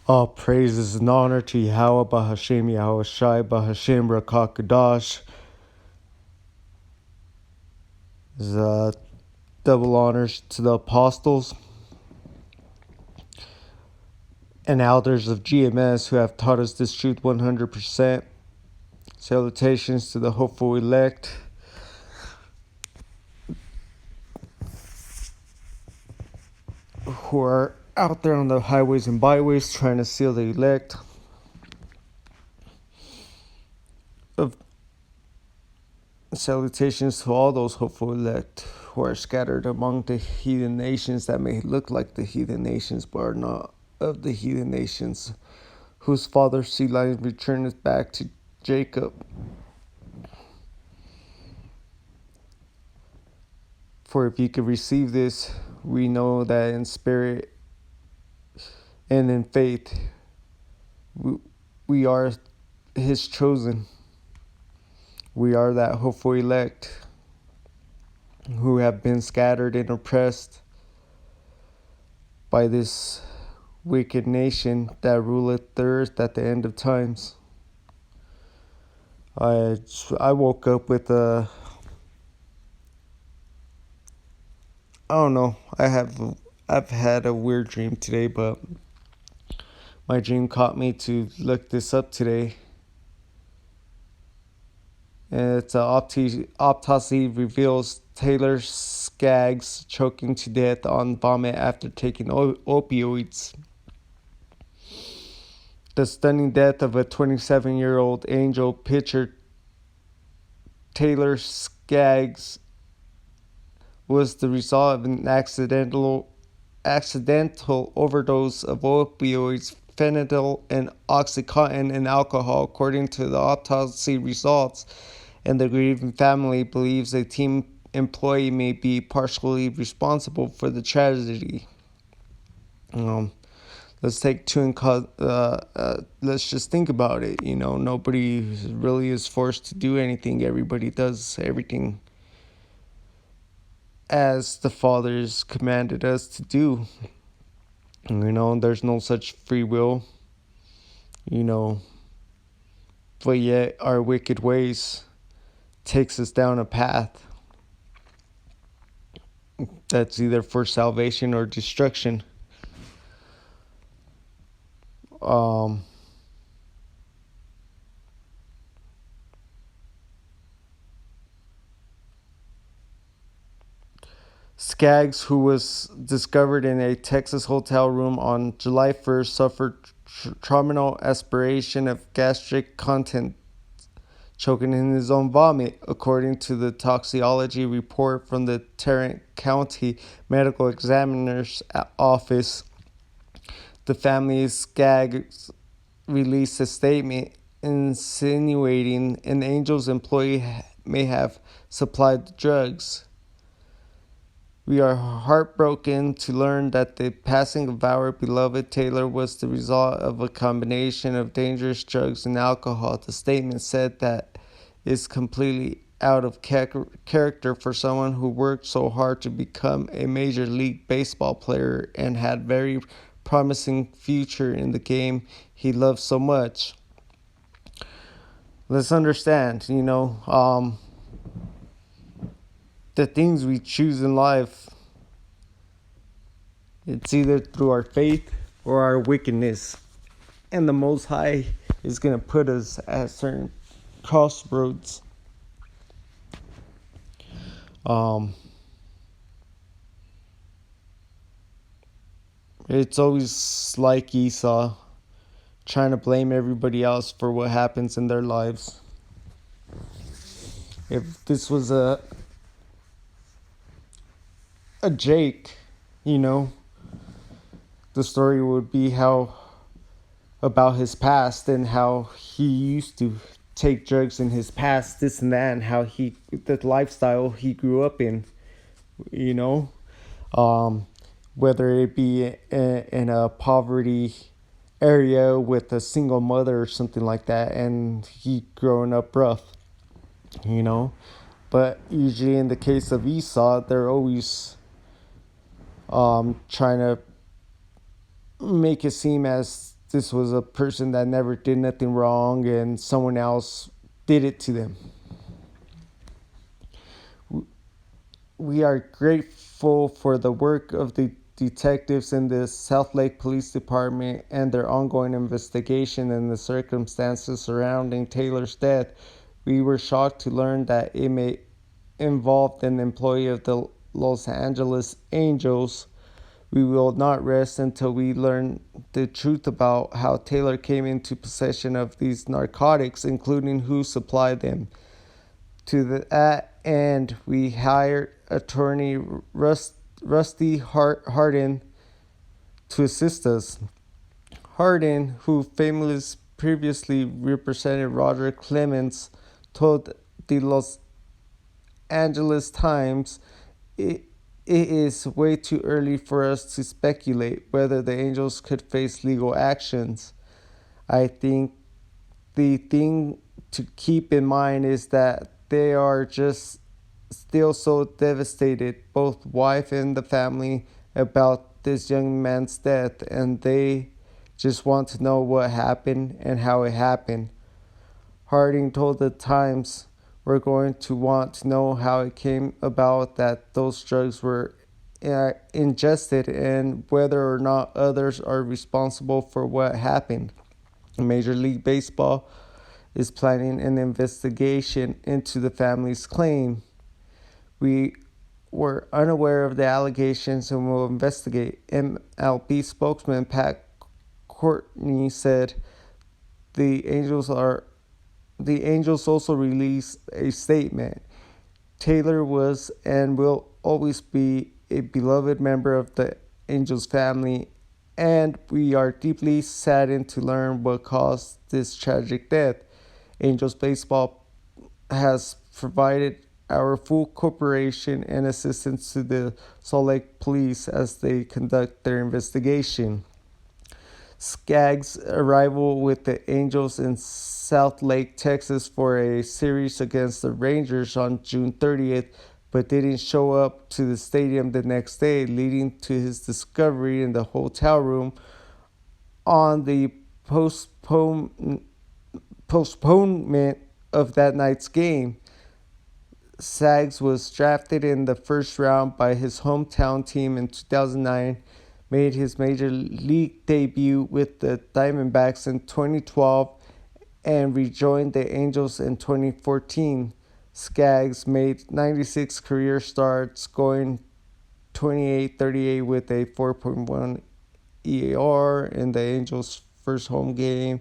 All praises and honor to Yahweh Bahashem Yahweh Shai Bahashem Rakakadash. Is double honors to the apostles and elders of GMS who have taught us this truth 100%. Salutations to the hopeful elect. Who are out there on the highways and byways trying to seal the elect. Of salutations to all those hopeful elect who are scattered among the heathen nations that may look like the heathen nations but are not of the heathen nations, whose father's seed line returneth back to Jacob. For if you could receive this, we know that in spirit and in faith, we are his chosen. We are that hopeful elect who have been scattered and oppressed by this wicked nation that ruleth the earth at the end of times. I woke up with I don't know. I've had a weird dream today, but my dream caught me to look this up today. And it's an autopsy reveals Taylor Skaggs choking to death on vomit after taking opioids. The stunning death of a 27-year-old Angel pitcher Taylor Skaggs was the result of an accidental overdose of opioids, fentanyl, and oxycontin and alcohol, according to the autopsy results. And the grieving family believes a team employee may be partially responsible for the tragedy. Let's take let's just think about it. Nobody really is forced to do anything. Everybody does everything as the Father's commanded us to do. There's no such free will. But yet our wicked ways takes us down a path that's either for salvation or destruction. Skaggs, who was discovered in a Texas hotel room on July 1st, suffered terminal aspiration of gastric content, choking in his own vomit, according to the toxicology report from the Tarrant County Medical Examiner's Office. The family Skaggs released a statement insinuating an Angel's employee may have supplied the drugs. We are heartbroken to learn that the passing of our beloved Taylor was the result of a combination of dangerous drugs and alcohol. The statement said that is completely out of character for someone who worked so hard to become a Major League Baseball player and had very promising future in the game he loved so much. Let's understand, the things we choose in life, it's either through our faith or our wickedness. And the Most High is going to put us at certain crossroads. It's always like Esau, trying to blame everybody else for what happens in their lives. If this was a Jake, the story would be how about his past and how he used to take drugs in his past, this and that, and how the lifestyle he grew up in, whether it be in a poverty area with a single mother or something like that, and he growing up rough, But usually in the case of Esau, they're always trying to make it seem as this was a person that never did nothing wrong and someone else did it to them. We are grateful for the work of the detectives in the South Lake Police Department and their ongoing investigation and the circumstances surrounding Taylor's death. We were shocked to learn that it may involve an employee of the Los Angeles Angels. We will not rest until we learn the truth about how Taylor came into possession of these narcotics, including who supplied them. To that end, we hired attorney Rusty Hardin to assist us. Hardin, who famously previously represented Roger Clemens, told the Los Angeles Times it is way too early for us to speculate whether the Angels could face legal actions. I think the thing to keep in mind is that they are just still so devastated, both wife and the family, about this young man's death, and they just want to know what happened and how it happened. Harding told the Times, "We're going to want to know how it came about that those drugs were ingested and whether or not others are responsible for what happened." Major League Baseball is planning an investigation into the family's claim. "We were unaware of the allegations and will investigate," MLB spokesman Pat Courtney said. The Angels are the Angels also released a statement. "Taylor was and will always be a beloved member of the Angels family, and we are deeply saddened to learn what caused this tragic death. Angels Baseball has provided our full cooperation and assistance to the Salt Lake Police as they conduct their investigation." Skaggs' arrival with the Angels in South Lake, Texas for a series against the Rangers on June 30th, but didn't show up to the stadium the next day, leading to his discovery in the hotel room on the postponement of that night's game. Skaggs was drafted in the first round by his hometown team in 2009, made his major league debut with the Diamondbacks in 2012, and rejoined the Angels in 2014. Skaggs made 96 career starts, going 28-38 with a 4.1 EAR in the Angels' first home game.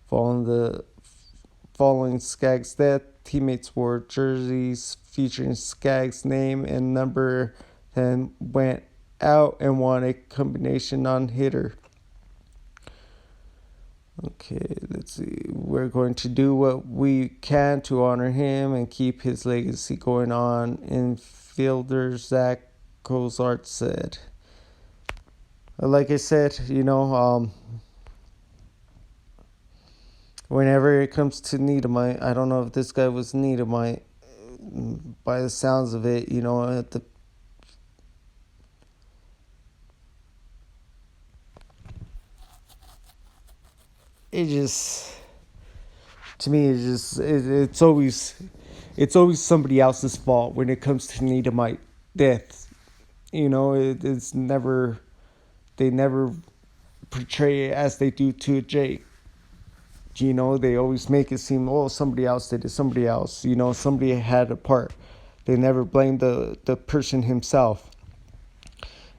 Following Skaggs' death, teammates wore jerseys featuring Skaggs' name and number, then went out and won a combination non-hitter. Okay, let's see. "We're going to do what we can to honor him and keep his legacy going on," infielder Zach Cozart said. Like I said, whenever it comes to Niedemite, I don't know if this guy was Niedemite. By the sounds of it, it just, to me, it's always somebody else's fault when it comes to Niedemite death. It's never, they never portray it as they do to Jake. They always make it seem, oh, somebody else did it, somebody else, somebody had a part. They never blame the person himself.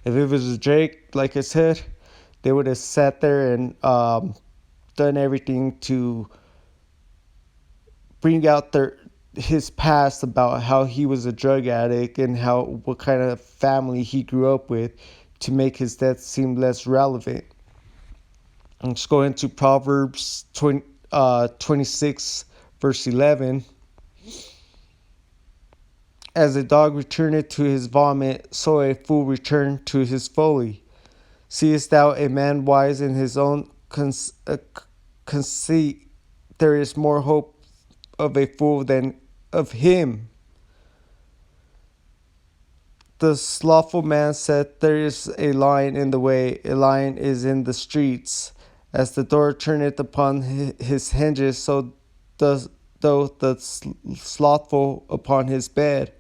If it was Jake, like I said, they would have sat there and done everything to bring out his past about how he was a drug addict and what kind of family he grew up with to make his death seem less relevant. Let's go into Proverbs 26, verse 11. "As a dog returneth to his vomit, so a fool returned to his folly. Seest thou a man wise in his own conceit? There is more hope of a fool than of him. The slothful man said, There is a lion in the way, a lion is in the streets, As the door turneth upon his hinges, so does though the slothful upon his bed.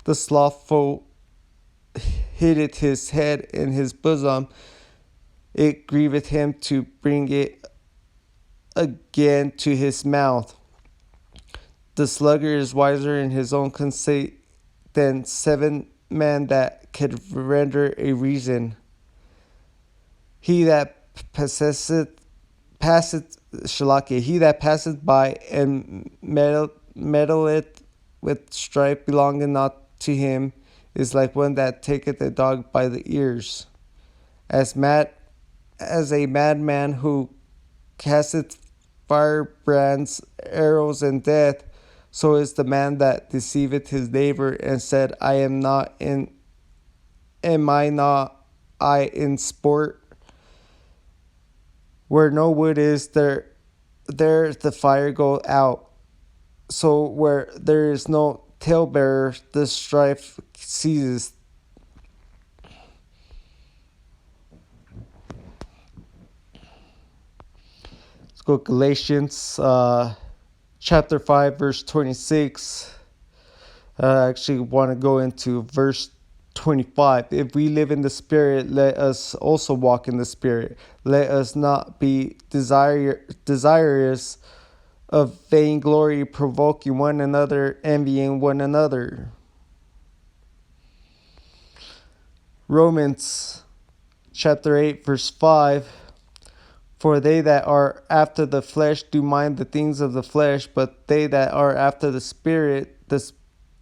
The slothful hideth his head in his bosom. It grieveth him to bring it again to his mouth. The sluggard is wiser in his own conceit than 7 men that could render a reason. He that he that passeth by and meddleth with strife belonging not to him is like one that taketh a dog by the ears. As a madman who casteth firebrands, arrows, and death, so is the man that deceiveth his neighbor and said, am I not I in sport? Where no wood is, there the fire go out. So where there is no talebearer, the strife ceases. Let's go Galatians chapter 5, verse 26. I actually want to go into verse 25. If we live in the Spirit, let us also walk in the Spirit. Let us not be desirous of vainglory, provoking one another, envying one another. Romans chapter 8, verse 5. For they that are after the flesh do mind the things of the flesh, but they that are after the Spirit, the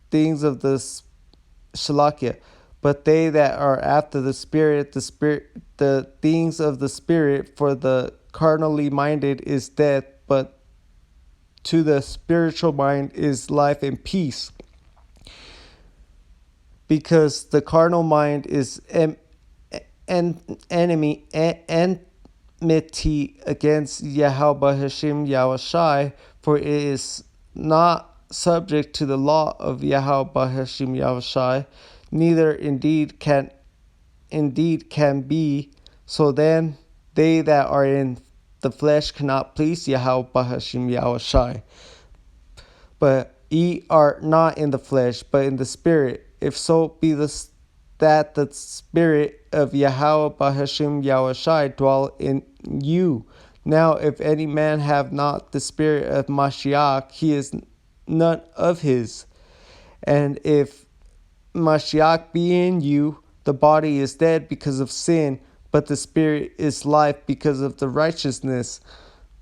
things of the Shalakia. But they that are after the Spirit, the things of the Spirit. For the carnally minded is death, but to the spiritual mind is life and peace. Because the carnal mind is enmity against Yahweh Hashem Yahushai, for it is not subject to the law of Yahweh Hashem Yahushai, neither indeed can be. So then they that are in the flesh cannot please Yahweh Hashem Yahushai. But ye are not in the flesh, but in the Spirit, if so be that the Spirit of Yahweh Hashem Yahushai dwell in you. Now if any man have not the Spirit of Mashiach, he is none of his. And if Mashiach be in you, the body is dead because of sin, but the Spirit is life because of the righteousness.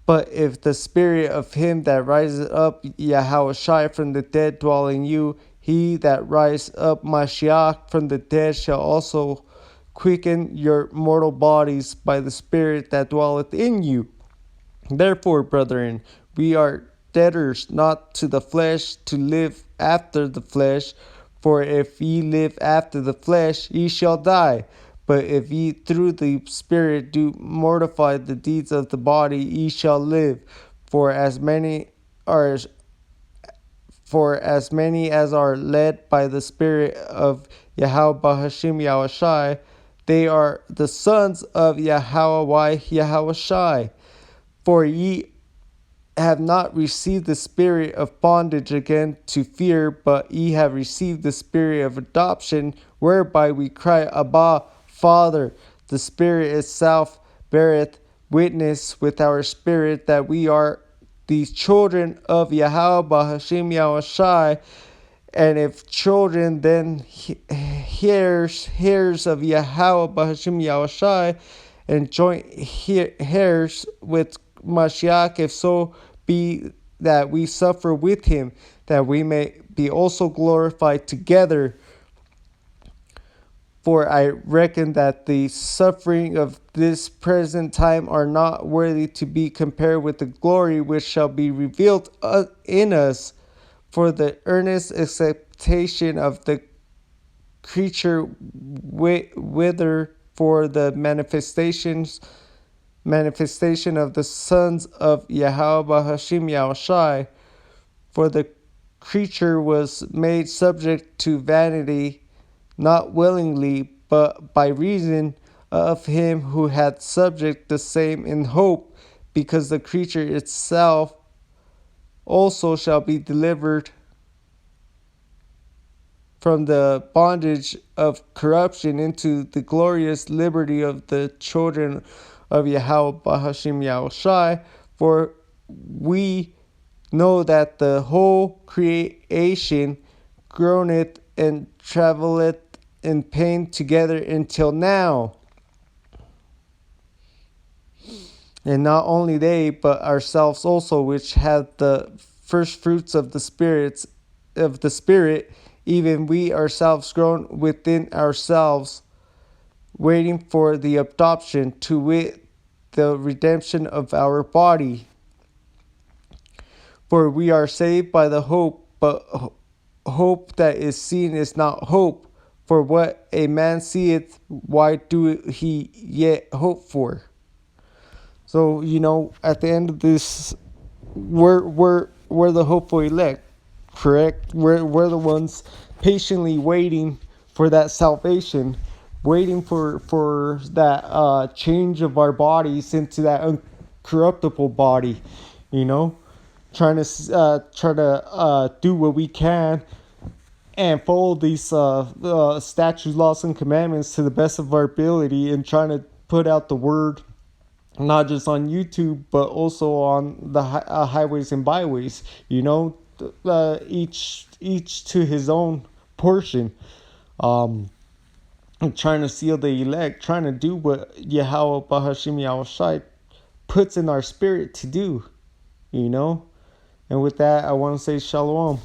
But if the Spirit of him that rises up Yahushai from the dead dwell in you, he that rises up Mashiach from the dead shall also quicken your mortal bodies by the Spirit that dwelleth in you. Therefore, brethren, we are debtors not to the flesh to live after the flesh. For if ye live after the flesh, ye shall die. But if ye through the Spirit do mortify the deeds of the body, ye shall live. For as many as are led by the Spirit of Yahweh Hashem Yahushai, they are the sons of Yahweh Yahushai. For ye have not received the spirit of bondage again to fear, but ye have received the spirit of adoption, whereby we cry, Abba, Father. The Spirit itself beareth witness with our spirit that we are the children of Yahweh Hashem Yahushai. And if children, then heirs of Yahweh Hashem Yahushai, and joint heirs with Mashiach, if so be that we suffer with him, that we may be also glorified together. For I reckon that the suffering of this present time are not worthy to be compared with the glory which shall be revealed in us. For the earnest expectation of the creature wither for the manifestation of the sons of Yahweh Hashem Yahushai. For the creature was made subject to vanity, not willingly, but by reason of him who had subject the same in hope, because the creature itself also shall be delivered from the bondage of corruption into the glorious liberty of the children of Yahweh Bahashim Yahushai. For we know that the whole creation groaneth and travaileth in pain together until now. And not only they, but ourselves also, which have the first fruits of the Spirit, even we ourselves grown within ourselves, waiting for the adoption, to wit, the redemption of our body. For we are saved by the hope, but hope that is seen is not hope. For what a man seeth, why do he yet hope for? So, at the end of this, we're the hopeful elect, correct? We're the ones patiently waiting for that salvation, waiting for that change of our bodies into that uncorruptible body, trying to do what we can and follow these statutes, laws, and commandments to the best of our ability, and trying to put out the word not just on YouTube, but also on the highways and byways. Each to his own portion. Trying to seal the elect, trying to do what Yahweh Bahashim Yahushai puts in our spirit to do. And with that, I want to say shalom.